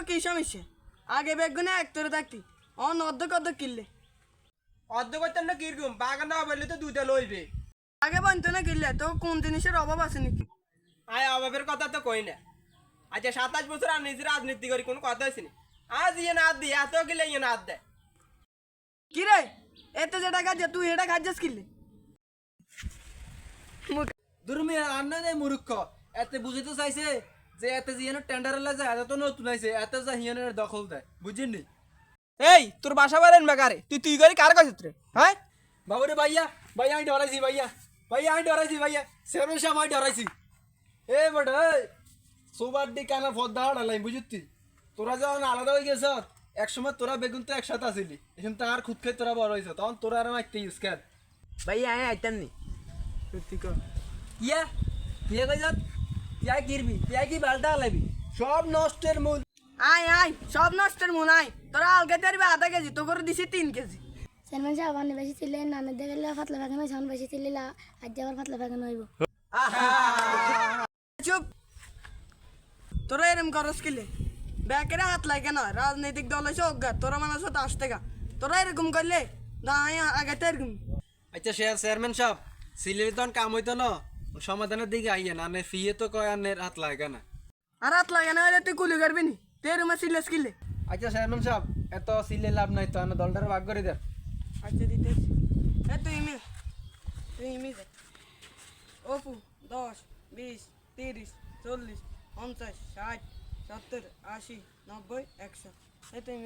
কি সমস্যা আগে বেগুনে এক তোরে থাকতি অর্ধেক অর্ধেক কিনলে অর্ধ করতেন না কিরকম বাগান না বললে তো দুইটা লইবে আগে বলতো না কিনলে তো কোন জিনিসের অভাব আছে নাকি আয় অভাবের কথা তো কই না আচ্ছা 27 বছর আর নিজে রাজনীতি করি কোনো কথা হয়েছে আজ ইয়ে না দিয়ে এত গেলে ইয়ে না দেয় কি রে এতে যেটা খাচ্ছে তুই এটা খাচ্ছিস কিনলে দুর্মি আন্না নেই মূর্খ এতে বুঝতে চাইছে যে এতে যে টেন্ডার যায় এত তো নতুন আইছে এত যা হিয়ানের দখল দেয় বুঝিনি এই তোর বাসা বাড়েন বেকারে তুই করি কার কাছে রে হ্যাঁ বাবুরে ভাইয়া ভাইয়া আমি ডরাইছি ভাইয়া ভাইয়া আমি ডরাইছি ভাইয়া সেরম সময় ডরাইছি এ বড় সোবার ডি কানা ফদ্দা হাড়ালাই বুঝতি তোরা যখন আলাদা হয়ে গেছ একসময় তোরা বেগুন তো একসাথে আসিলি এখন তো আর খুদ খেয়ে তোরা বড় হয়েছ তখন তোরা আর মাইতে ইউজ কর ভাইয়া আমি আইতাম নি সত্যি কর ইয়া ইয়ে কই যাত ইয়া কিরবি ইয়া কি বালটা লাবি সব নষ্টের মূল আয় আয় সব নষ্টের মন আয় তোরা আলগে তারবে আধা কেজি তো করে দিছি 3 কেজি চেয়ারম্যান সাহেব আপনি বেশি ছিলেন নানের দেখলে ফাতলা ফাঁকানো সাউন্ড বেশি ছিল আজ আবার ফাতলা ফাঁকানো হইব চুপ তোরা এরম করস কিলে ব্যাকেরে হাত লাগে না রাজনৈতিক দল এসে অজ্ঞাত তোরা মানুষ সাথে আসতে গা তোরা এরকম করলে না আগে তো এরকম আচ্ছা চেয়ারম্যান সাহেব সিলের তখন কাম হইতো না সমাধানের দিকে আইয়া না নে ফিয়ে তো কয় আনের হাত লাগে না আর হাত লাগে না হলে তুই কুলি করবি নি তুই এরম সিলেস কিলে আচ্ছা চেয়ারম্যান সাহেব এত সিলে লাভ নাই তো আনা দলটার ভাগ করে দেন আচ্ছা দিতেছি তুই ইমি দে অপু 10 20 30 40 50 60 70 80 90 100 তুই